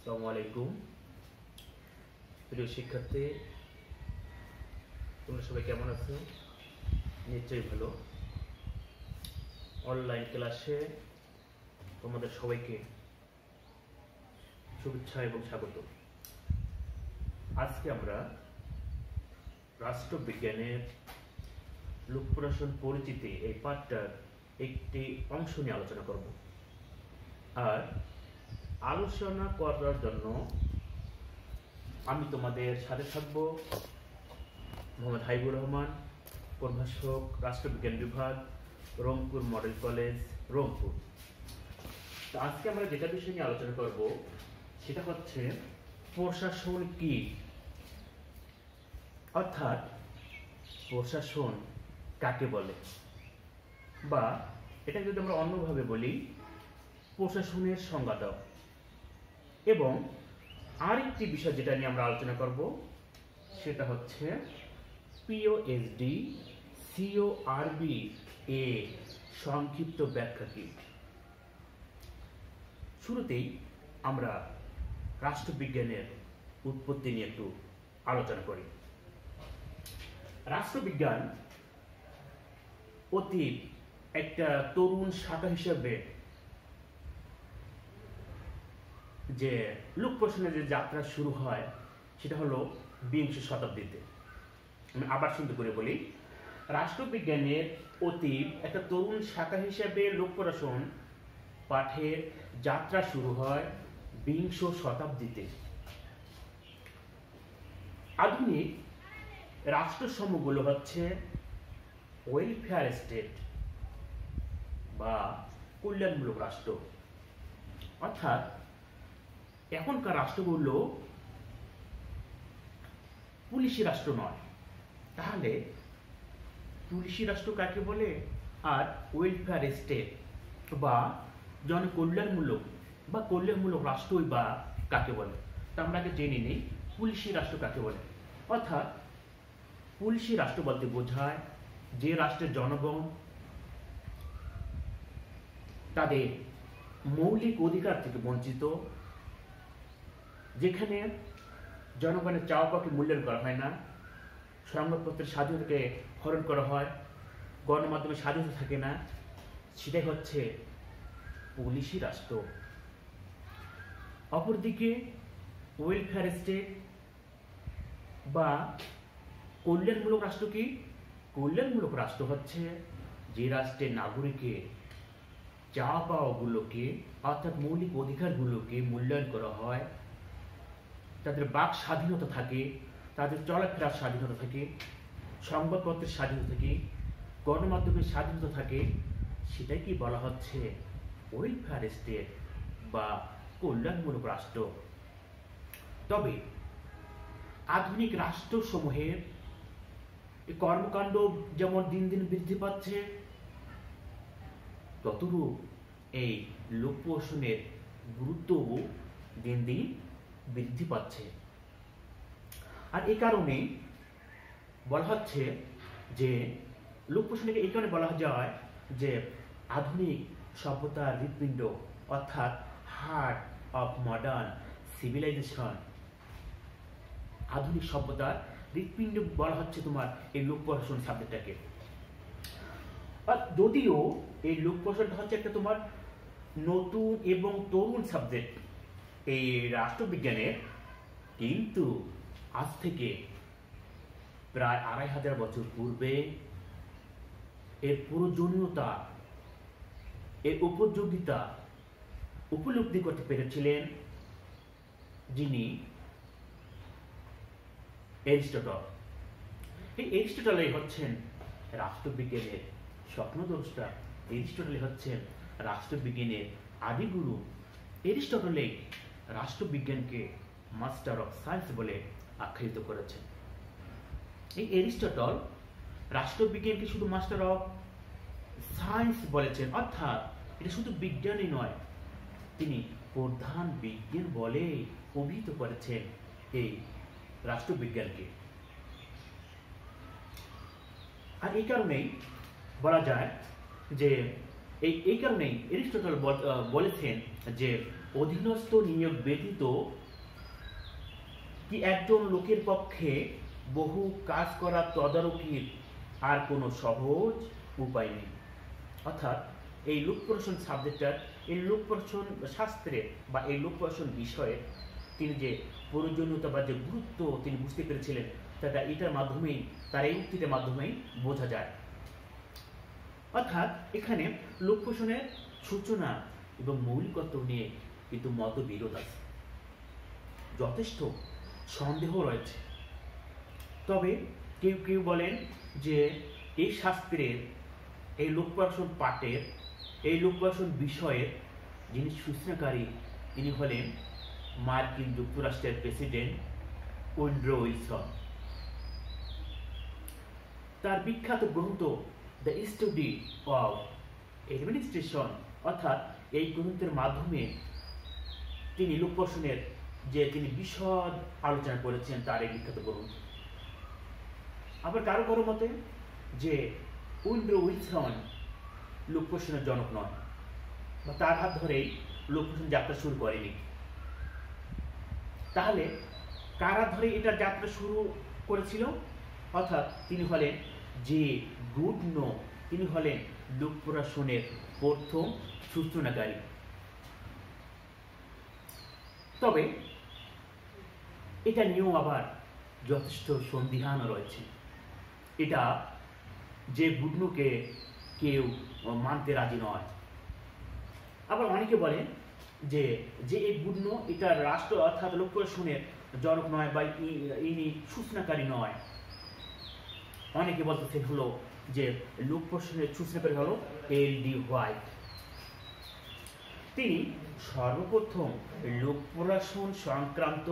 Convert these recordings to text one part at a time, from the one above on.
আসসালামু আলাইকুম প্রিয় শিক্ষার্থী, তোমরা সবাই কেমন আছো? নিশ্চয়ই ভালো। অনলাইন ক্লাসে তোমাদের সবাইকে শুভেচ্ছা এবং স্বাগত। আজকে আমরা রাষ্ট্রবিজ্ঞানের লোকপ্রশাসন পরিচিতি এই পাঠটার একটি অংশ নিয়ে আলোচনা করব। আর আলোচনা করার জন্য আমি তোমাদের সাথে থাকব মোহাম্মদ হাবিবুর রহমান, প্রভাষক, রাষ্ট্রবিজ্ঞান বিভাগ, রংপুর মডেল কলেজ, রংপুর। তো আজকে আমরা যেটা বিষয় নিয়ে আলোচনা করব সেটা হচ্ছে প্রশাসন কি, অর্থাৎ প্রশাসন কাকে বলে, বা এটা যদি আমরা অন্যভাবে বলি প্রশাসনের সংজ্ঞা দাও। এবং আরেকটি বিষয় যেটা নিয়ে আমরা আলোচনা করব সেটা হচ্ছে পিওএসডি সিওআরবি এ সংক্ষিপ্ত ব্যাখ্যা কি। শুরুতেই আমরা রাষ্ট্রবিজ্ঞানের উৎপত্তি নিয়ে একটু আলোচনা করি। রাষ্ট্রবিজ্ঞান অতি একটা তরুণ শাখা হিসেবে যে লোক প্রশাসনের যে যাত্রা শুরু হয় সেটা হলো বিংশ শতাব্দীতে। আমি আবার সুন্দর করে বলি, রাষ্ট্রবিজ্ঞানের অতি একটা তরুণ শাখা হিসেবে লোক প্রশাসন পাঠের যাত্রা শুরু হয় বিংশ শতাব্দীতে। আধুনিক রাষ্ট্রসমূহগুলো হচ্ছে ওয়েলফেয়ার স্টেট বা কল্যাণমূলক রাষ্ট্র, অর্থাৎ এখনকার রাষ্ট্রগুলো পুলিশি রাষ্ট্র নয়। তাহলে পুলিশি রাষ্ট্র কাকে বলে, আর ওয়েলফেয়ার স্টেট বা কল্যাণমূলক রাষ্ট্রই বা কাকে বলে? তা আমরা আগে জেনে নিই পুলিশি রাষ্ট্র কাকে বলে। অর্থাৎ পুলিশি রাষ্ট্র বলতে বোঝায় যে রাষ্ট্রের জনগণ তাদের মৌলিক অধিকার থেকে বঞ্চিত, যেখানে জনগণের চাওয়া পাওয়াকে মূল্যায়ন করা হয় না, সংবাদপত্রের স্বাধীনতাকে হরণ করা হয়, গণমাধ্যমের স্বাধীনতা থাকে না, সেটাই হচ্ছে পুলিশি রাষ্ট্র। অপরদিকে ওয়েলফেয়ার স্টেট বা কল্যাণমূলক রাষ্ট্র কি? কল্যাণমূলক রাষ্ট্র হচ্ছে যে রাষ্ট্রের নাগরিকের চাওয়া পাওয়াগুলোকে অর্থাৎ মৌলিক অধিকারগুলোকে মূল্যায়ন করা হয়, তাদের বাক স্বাধীনতা থাকে, তাদের চলাফেরার স্বাধীনতা থাকে, সংবাদপত্রের স্বাধীনতা থাকে, গণমাধ্যমের স্বাধীনতা থাকে, সেটাই কি বলা হচ্ছে ওয়েলফেয়ার স্টেট বা কল্যাণমূলক রাষ্ট্র। তবে আধুনিক রাষ্ট্রসমূহের কর্মকাণ্ড যেমন দিন দিন বৃদ্ধি পাচ্ছে, ততরূপ এই লোক প্রশাসনের গুরুত্ব দিন দিন বৃদ্ধি পাচ্ছে। আর এই কারণে বলা হচ্ছে যে লোক প্রশাসনকে এই কারণে বলা যায় যে আধুনিক সভ্যতার হৃৎপিণ্ড, অর্থাৎ হার্ট অফ মডার্ন সিভিলাইজেশন। আধুনিক সভ্যতার হৃৎপিণ্ড বলা হচ্ছে তোমার এই লোক প্রশাসন সাবজেক্টটাকে। যদিও এই লোক প্রশাসন হচ্ছে একটা তোমার নতুন এবং তরুণ সাবজেক্ট এই রাষ্ট্রবিজ্ঞানের, কিন্তু আজ থেকে প্রায় ২৫০০ বছর পূর্বে এর প্রয়োজনীয়তা, এর উপযোগিতা উপলব্ধি করতে পেরেছিলেন যিনি এরিস্টটল। এই এরিস্টটলই হচ্ছেন রাষ্ট্রবিজ্ঞানের স্বপ্নদ্রষ্টা, এরিস্টটলই হচ্ছেন রাষ্ট্রবিজ্ঞানের আদিগুরু। এরিস্টটলই রাষ্ট্রবিজ্ঞানকে মাস্টার অফ সায়েন্স বলে আখ্যায়িত করেছেন। এই এরিস্টটল রাষ্ট্রবিজ্ঞানকে শুধু মাস্টার অফ সায়েন্স বলেছেন, অর্থাৎ এটা শুধু বিজ্ঞানই নয়, তিনি প্রধান বিজ্ঞান বলে অভিহিত করেছেন এই রাষ্ট্রবিজ্ঞানকে। আর এই কারণেই বলা যায় যে এই কারণেই এরিস্টটল বলেছেন যে অধীনস্থ নিয়োগ ব্যতীত কি একজন লোকের পক্ষে বহু কাজ করা তদারকির আর কোনো সহজ উপায় নেই। অর্থাৎ এই লোক প্রশাসন সাবজেক্টটার, এই লোক প্রশাসন শাস্ত্রে বা এই লোক প্রশাসন বিষয়ে তিনি যে প্রয়োজনীয়তা বা যে গুরুত্ব তিনি বুঝতে পেরেছিলেন, সেটা এটার মাধ্যমেই, তার এই উক্তিটার মাধ্যমেই বোঝা যায়। অর্থাৎ এখানে লোক প্রশাসনের সূচনা এবং মৌলিকত্ব নিয়ে কিন্তু মতবিরোধ আছে, যথেষ্ট সন্দেহ রয়েছে। তবে কেউ কেউ বলেন যে এই শাস্ত্রের, এই লোক প্রশাসন পাঠের, এই লোক প্রশাসন বিষয়ের যিনি সূচনাকারী তিনি হলেন মার্কিন যুক্তরাষ্ট্রের প্রেসিডেন্ট উড্রো উইলসন। তার বিখ্যাত গ্রন্থ দ্য স্টাডি অফ অ্যাডমিনিস্ট্রেশন, অর্থাৎ এই গ্রন্থের মাধ্যমে তিনি লোক প্রশাসনের যে তিনি বিশদ আলোচনা করেছেন তার এই বিখ্যাত গ্রন্থ। আবার কারো কারো মতে যে উড্রো উইলসন লোক প্রশাসনের জনক নয়, বা তার হাত ধরেই লোক প্রশাসন যাত্রা শুরু করেনি। তাহলে কারা ধরে এটা যাত্রা শুরু করেছিল? অর্থাৎ তিনি হলেন যে গুডনো, তিনি হলেন লোক প্রশাসনের প্রথম সূচনাকারী। তবে এটা নিয়েও আবার যথেষ্ট সন্দিহান রয়েছে। এটা যে গুডনোকে কেউ মানতে রাজি নয়। আবার অনেকে বলেন যে যে এই গুডনো এটা রাষ্ট্র অর্থাৎ লোক প্রশাসনের জনক নয় বা ইনি সূচনাকারী নয়। অনেকে বলতেছেন হলো যে লোক প্রশাসনের সূচনাকারী হলো এল.ডি. হোয়াইট। তিনি সর্বপ্রথম লোক প্রশাসন সংক্রান্ত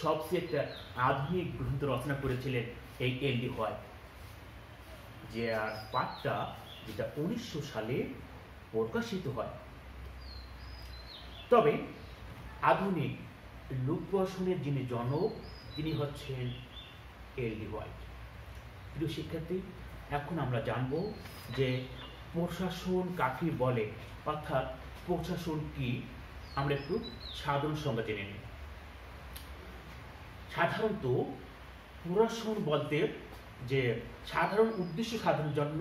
সবচেয়ে একটা আধুনিক গ্রন্থ রচনা করেছিলেন এই এল.ডি. হোয়াইট, যে পাঠটা যেটা 1900 সালে প্রকাশিত হয়। তবে আধুনিক লোক প্রশাসনের যিনি জনক তিনি হচ্ছেন এল.ডি. হোয়াইট। প্রিয় শিক্ষার্থী, এখন আমরা জানব যে প্রশাসন কাকে বলে, অর্থাৎ প্রশাসন কি, আমরা একটু সাধারণ সংজ্ঞা জেনে নিই। সাধারণত প্রশাসন বলতে যে সাধারণ উদ্দেশ্য সাধনের জন্য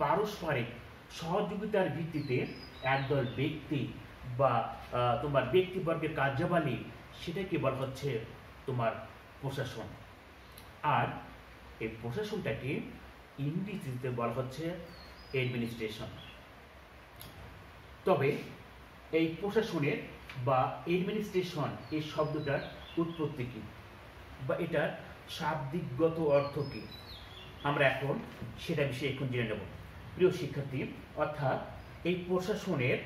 পারস্পরিক সহযোগিতার ভিত্তিতে একদল ব্যক্তি বা তোমার ব্যক্তিবর্গের কার্যাবলী, সেটাকে বলা হচ্ছে তোমার প্রশাসন। আর এই প্রশাসনটাকে ইংরেজিতে বলা হচ্ছে অ্যাডমিনিস্ট্রেশন। তবে এই প্রশাসনের বা অ্যাডমিনিস্ট্রেশন এই শব্দটার উৎপত্তি কি বা এটার শাব্দিকগত অর্থ কি, আমরা এখন সেটা বিষয়ে এখন জেনে নেব। প্রিয় শিক্ষার্থী, অর্থাৎ এই প্রশাসনের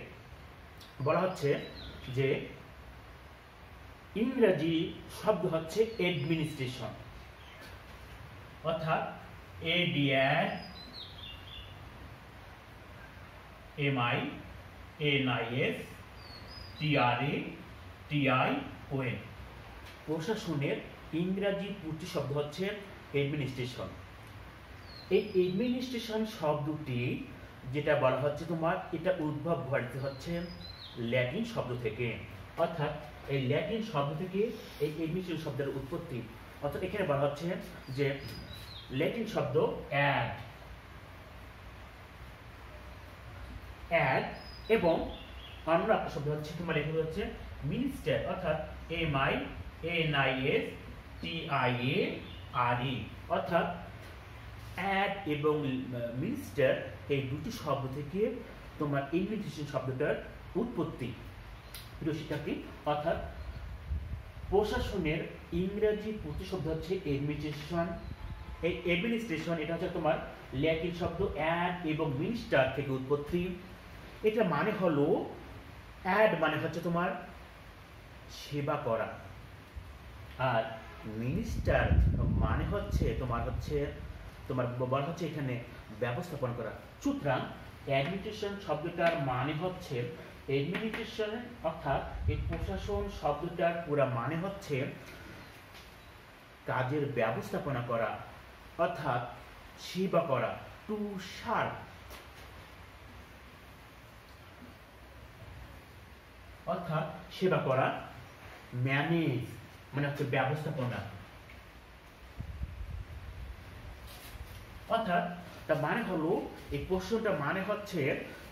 বলা হচ্ছে যে ইংরেজি শব্দ হচ্ছে অ্যাডমিনিস্ট্রেশন, অর্থাৎ ADMINISTRATION। প্রশাসনের ইংরেজি পূর্তি শব্দ হচ্ছে অ্যাডমিনিস্ট্রেশন। এই অ্যাডমিনিস্ট্রেশন শব্দটি যেটা বলা হচ্ছে তোমার, এটা উদ্ভব ঘটতে হচ্ছে ল্যাটিন শব্দ থেকে। অর্থাৎ এই ল্যাটিন শব্দ থেকে এই অ্যাডমিনিস্ট্রেশন শব্দের উৎপত্তি। অর্থাৎ এখানে বলা হচ্ছে যে ল্যাটিন শব্দ অ্যাড এবং অন্য একটা শব্দ হচ্ছে তোমার এগুলো হচ্ছে মিনিস্টার, অর্থাৎ MINISTIARE। অর্থাৎ অ্যাড এবং মিনিস্টার এই দুটি শব্দ থেকে তোমার অ্যাডমিনিস্ট্রেশন শব্দটার উৎপত্তি। প্রিয় শিক্ষার্থী, অর্থাৎ প্রশাসনের ইংরেজি প্রতিশব্দ হচ্ছে অ্যাডমিনিস্ট্রেশন। এই অ্যাডমিনিস্ট্রেশন এটা হচ্ছে তোমার ল্যাটিন শব্দ অ্যাড এবং মিনিস্টার থেকে উৎপত্তি। এটা মানে হলো অ্যাড মানে হচ্ছে তোমার সেবা করা, আর মিনিস্টার মানে হচ্ছে তোমার বলা হচ্ছে এখানে ব্যবস্থাপনা করা। সুতরাং অ্যাডমিনিস্ট্রেশন শব্দটার মানে হচ্ছে অ্যাডমিনিস্ট্রেশন, অর্থাৎ এই প্রশাসন শব্দটার পুরো মানে হচ্ছে কাজের ব্যবস্থাপনা করা, অর্থাৎ সেবা করা, টু সার্ভ। অর্থাৎ সেবা করা, ম্যানেজ মানে হচ্ছে ব্যবস্থাপনা, অর্থাৎ তার মানে হলো এই প্রশ্নটা মানে হচ্ছে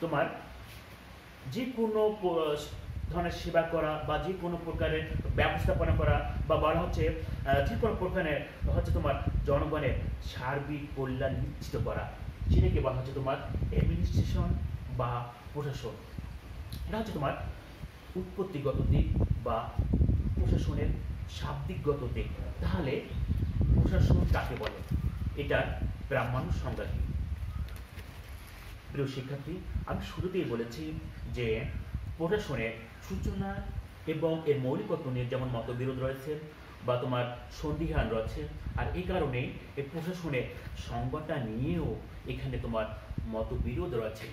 তোমার যে কোনো ধরনের সেবা করা বা যে কোনো প্রকারের ব্যবস্থাপনা করা বা বলা হচ্ছে যে কোনো প্রকারের হচ্ছে তোমার জনগণের সার্বিক কল্যাণ নিশ্চিত করা, সেটাকে বলা হচ্ছে তোমার অ্যাডমিনিস্ট্রেশন বা প্রশাসন। এটা হচ্ছে তোমার উৎপত্তিগত দিক বা প্রশাসনের শাব্দিকগত দিক। তাহলে প্রশাসন কাকে বলে, এটার প্রামাণ্য সংজ্ঞা কি? প্রিয় শিক্ষার্থী, আমি শুরুতেই বলেছি যে প্রশাসনের সূচনা এবং এর মৌলিকত্ব নিয়ে যেমন মতবিরোধ রয়েছে বা তোমার সন্দিহান রয়েছে, আর এই কারণে এই প্রশাসনের সংজ্ঞাটা নিয়েও এখানে তোমার মতবিরোধ রয়েছে।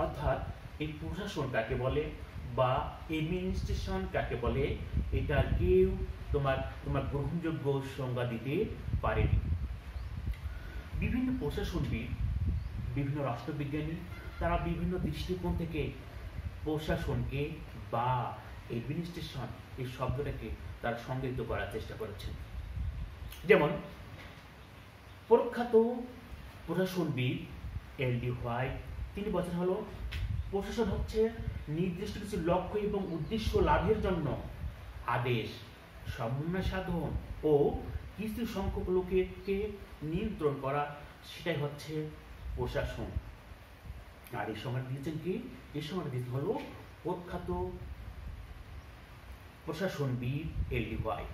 অর্থাৎ এই প্রশাসন কাকে বলে বা অ্যাডমিনিস্ট্রেশন কাকে বলে, এটা কেউ তোমার গ্রহণযোগ্য সংজ্ঞা দিতে পারেনি। বিভিন্ন প্রশাসনবিদ, বিভিন্ন রাষ্ট্রবিজ্ঞানী তারা বিভিন্ন দৃষ্টিকোণ থেকে প্রশাসনকে বা অ্যাডমিনিস্ট্রেশন এই শব্দটাকে তারা সংজ্ঞায়িত করার চেষ্টা করেছেন। যেমন প্রখ্যাত প্রশাসনবিদ এল.ডি. হোয়াইট তিনি বলেছেন হলো প্রশাসন হচ্ছে নির্দিষ্ট কিছু লক্ষ্য এবং উদ্দেশ্য লাভের জন্য আদেশ, সমন্বয় সাধন ও কিছু সংখ্যক লোককে নিয়ন্ত্রণ করা, সেটাই হচ্ছে প্রশাসন। আর এই সময় দিয়েছেন কি? এই সময় দিতে হলো প্রখ্যাত প্রশাসনবিদ এল.ডি. হোয়াইট।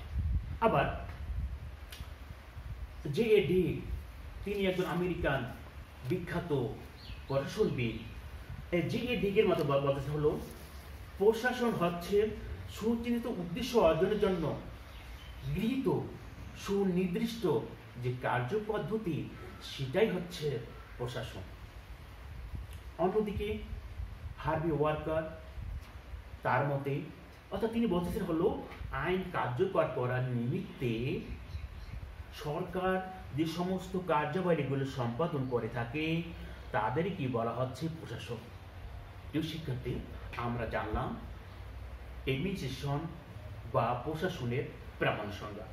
আবার জে.এ. ডিক তিনি একজন আমেরিকান বিখ্যাত প্রশাসনবিদ। জে.এ. ডিকের মতো বলতে হলো প্রশাসন হচ্ছে সুচিন্তিত উদ্দেশ্য অর্জনের জন্য গৃহীত সুনির্দিষ্ট যে কার্যপদ্ধতি, সেটাই হচ্ছে প্রশাসন। অন্যদিকে হার্ভি ওয়াকার তার মতে, অর্থাৎ তিনি বলতেছেন হলো আইন কার্যকর করার নিমিত্তে সরকার যে সমস্ত কার্যাবলীগুলো সম্পাদন করে থাকে তাদেরই কি বলা হচ্ছে প্রশাসন। প্রিয় শিক্ষার্থী, আমরা জানলাম অ্যাডমিনিস্ট্রেশন বা প্রশাসনের প্রামাণ্য সংজ্ঞা।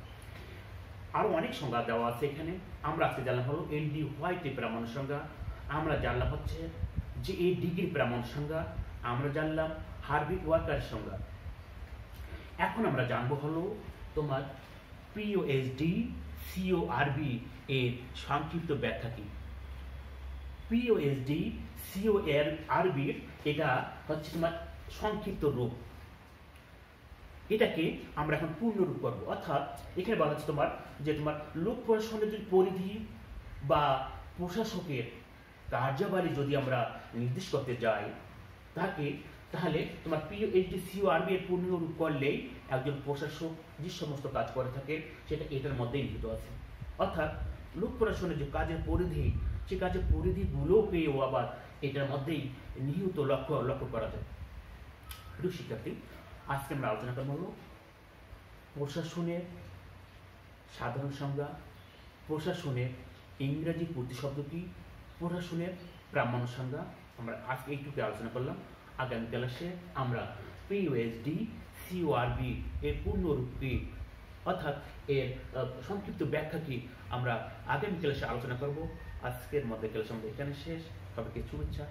আরো অনেক সংজ্ঞা দেওয়া আছে এখানে। আমরা আজকে জানলাম হলো এল.ডি. হোয়াইটের প্রামাণ্য সংজ্ঞা, আমরা জানলাম হচ্ছে জে.এ. ডিকের প্রামাণ্য সংজ্ঞা, আমরা জানলাম হার্ভি ওয়াকারের সংজ্ঞা। এখন আমরা জানবো হলো তোমার পিওএসডি সিওআরবি এর সংক্ষিপ্ত ব্যাখ্যা কি। পিওএসডি সিওআরবি এটা হচ্ছে তোমার সংক্ষিপ্ত রূপ, এটাকে আমরা এখন পূর্ণ রূপ করবো। অর্থাৎ এখানে বলা হচ্ছে তোমার যে তোমার লোক প্রশাসনের যদি পরিধি বা প্রশাসকের কার্যাবলী যদি আমরা নির্দেশ করতে যাই তাহলে তোমার পিওএসডি সিওআরবি এর পূর্ণ রূপ করলেই একজন প্রশাসক যে সমস্ত কাজ করে থাকে সেটা এটার মধ্যেই নিহিত আছে। অর্থাৎ লোক প্রশাসনের যে কাজের পরিধি, সে কাজের পরিধিগুলোকেও আবার এটার মধ্যেই নিহিত লক্ষ্য করা যায়। প্রিয় শিক্ষার্থী, আজকে আমরা আলোচনা করবো হলো প্রশাসনের সাধারণ সংজ্ঞা, প্রশাসনের ইংরেজি প্রতিশব্দ কি, প্রশাসনের প্রামাণ্য সংজ্ঞা। আমরা আজকে এইটুকু আলোচনা করলাম। আগামী ক্লাসে আমরা পিওএসডি সিওআরবি এর পূর্ণরূপ কি, অর্থাৎ এর সংক্ষিপ্ত ব্যাখ্যা কি, আমরা আগামী ক্লাসে আলোচনা করব। আজকের মধ্যে ক্লাস আমাদের এখানে শেষ। সবাইকে শুভেচ্ছা।